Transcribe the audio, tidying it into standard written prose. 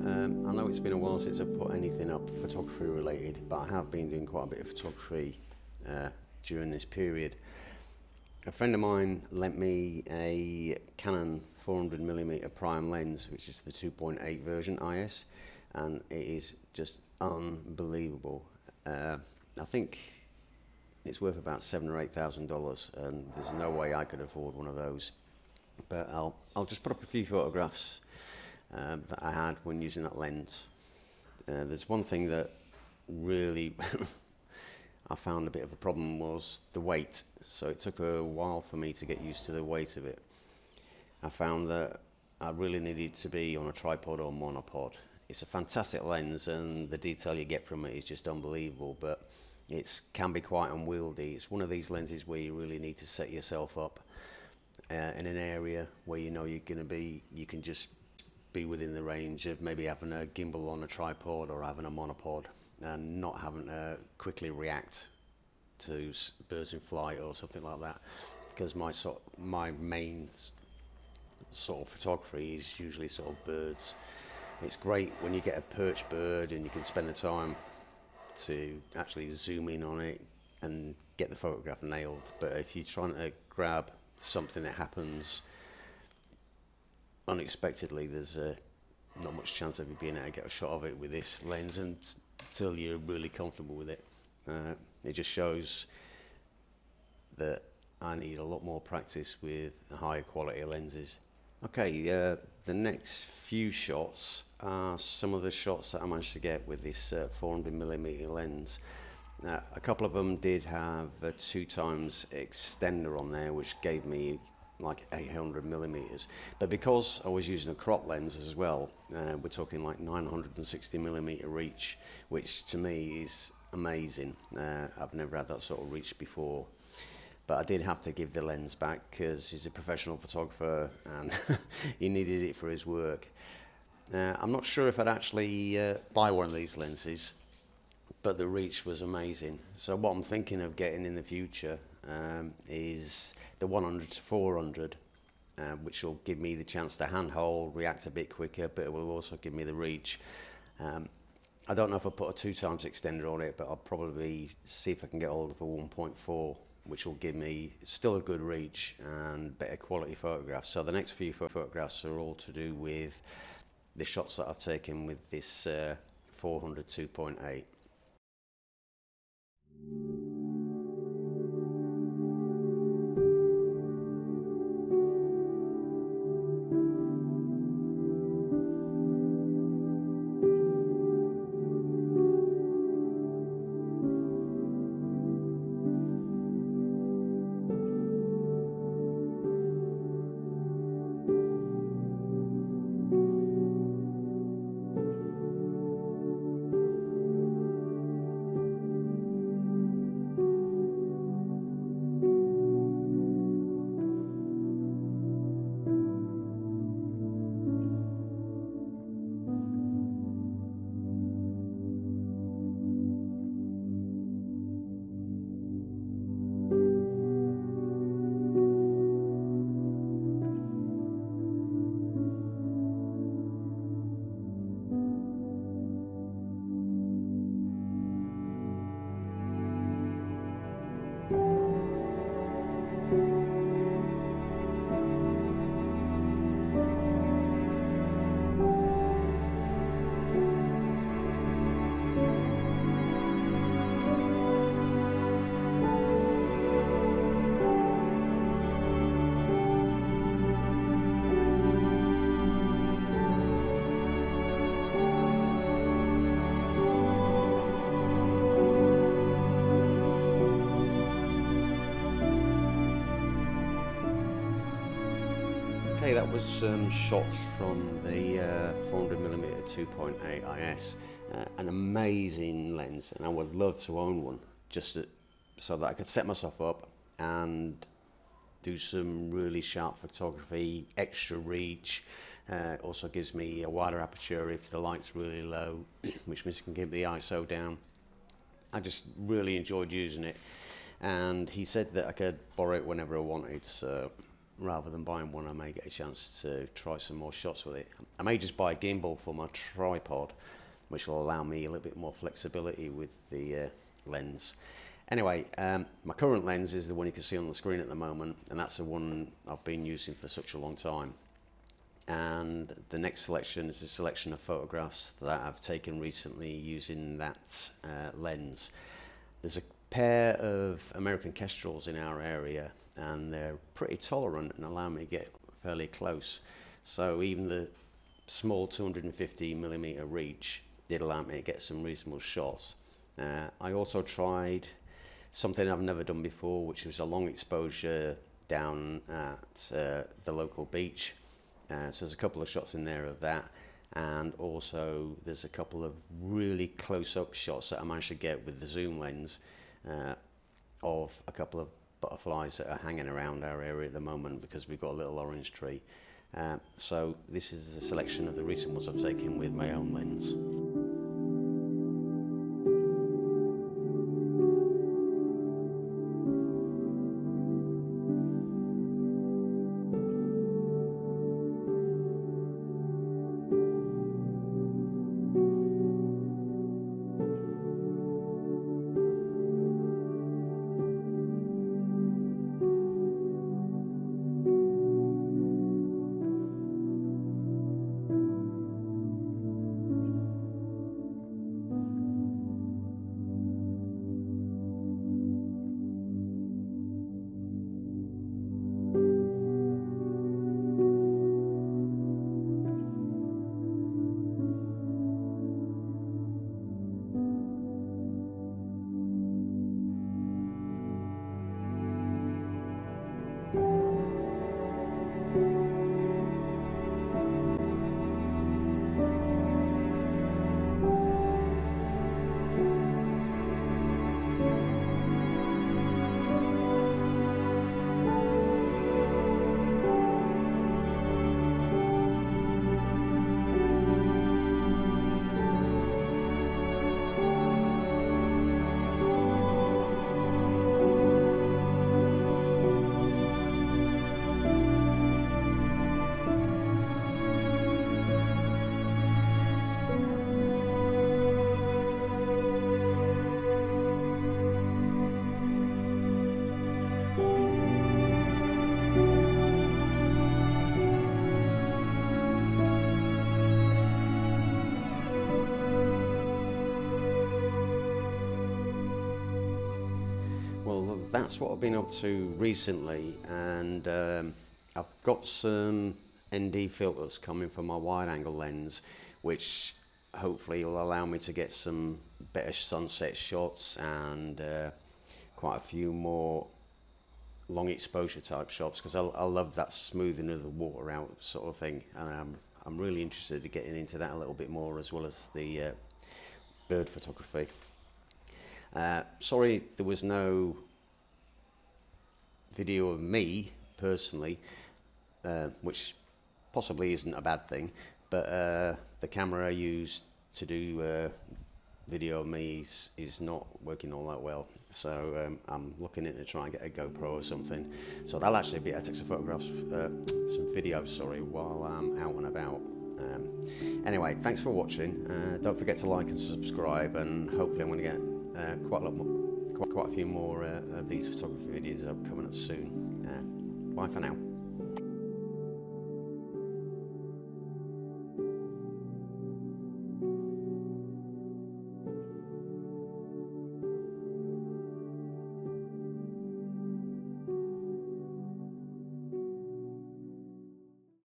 I know it's been a while since I've put anything up photography related, but I have been doing quite a bit of photography during this period. A friend of mine lent me a Canon 400mm prime lens, which is the 2.8 version IS, and it is just unbelievable. I think it's worth about $7,000 or $8,000, and there's no way I could afford one of those. But I'll just put up a few photographs that I had when using that lens. There's one thing that really I found a bit of a problem was the weight. So it took a while for me to get used to the weight of it. I found that I really needed to be on a tripod or monopod. It's a fantastic lens and the detail you get from it is just unbelievable, but it can be quite unwieldy. It's one of these lenses where you really need to set yourself up in an area where you know you're going to be, you can just be within the range of maybe having a gimbal on a tripod or having a monopod and not having to quickly react to birds in flight or something like that, because my main sort of photography is usually sort of birds. It's great when you get a perched bird and you can spend the time to actually zoom in on it and get the photograph nailed, but if you're trying to grab something that happens unexpectedly, there's not much chance of you being able to get a shot of it with this lens until you're really comfortable with it. It just shows that I need a lot more practice with higher quality lenses. Okay, the next few shots are some of the shots that I managed to get with this 400mm lens. A couple of them did have a 2x extender on there, which gave me like 800mm, but because I was using a crop lens as well, we're talking like 960mm reach, which to me is amazing. I've never had that sort of reach before, but I did have to give the lens back because he's a professional photographer and he needed it for his work. I'm not sure if I'd actually buy one of these lenses, but the reach was amazing. So what I'm thinking of getting in the future is the 100 to 400, which will give me the chance to handhold, react a bit quicker, but it will also give me the reach. I don't know if I'll put a 2x extender on it, but I'll probably see if I can get hold of a 1.4, which will give me still a good reach and better quality photographs. So the next few photographs are all to do with the shots that I've taken with this 400 2.8. Okay, that was shots from the 400mm 2.8 IS, an amazing lens, and I would love to own one just so that I could set myself up and do some really sharp photography, extra reach. Also gives me a wider aperture if the light's really low, which means I can keep the ISO down. I just really enjoyed using it, and he said that I could borrow it whenever I wanted, so rather than buying one, I may get a chance to try some more shots with it. I may just buy a gimbal for my tripod, which will allow me a little bit more flexibility with the lens. Anyway, my current lens is the one you can see on the screen at the moment, and that's the one I've been using for such a long time. And the next selection is a selection of photographs that I've taken recently using that lens. There's a pair of American kestrels in our area, and they're pretty tolerant and allow me to get fairly close. So even the small 250mm reach did allow me to get some reasonable shots. I also tried something I've never done before, which was a long exposure down at the local beach. So there's a couple of shots in there of that, and also there's a couple of really close-up shots that I managed to get with the zoom lens of a couple of butterflies that are hanging around our area at the moment, because we've got a little orange tree. So this is a selection of the recent ones I've taken with my own lens. Well, that's what I've been up to recently, and I've got some ND filters coming from my wide-angle lens, which hopefully will allow me to get some better sunset shots and quite a few more long exposure type shots, because I love that smoothing of the water out sort of thing, and I'm really interested in getting into that a little bit more, as well as the bird photography. Sorry there was no video of me personally, which possibly isn't a bad thing, but the camera I used to do video of me is not working all that well, so I'm looking into trying to get a GoPro or something, so that'll actually be able to take some photographs, some videos, sorry, while I'm out and about. Anyway, thanks for watching. Don't forget to like and subscribe, and hopefully I'm going to get quite a few more of these photography videos coming up soon. Bye for now.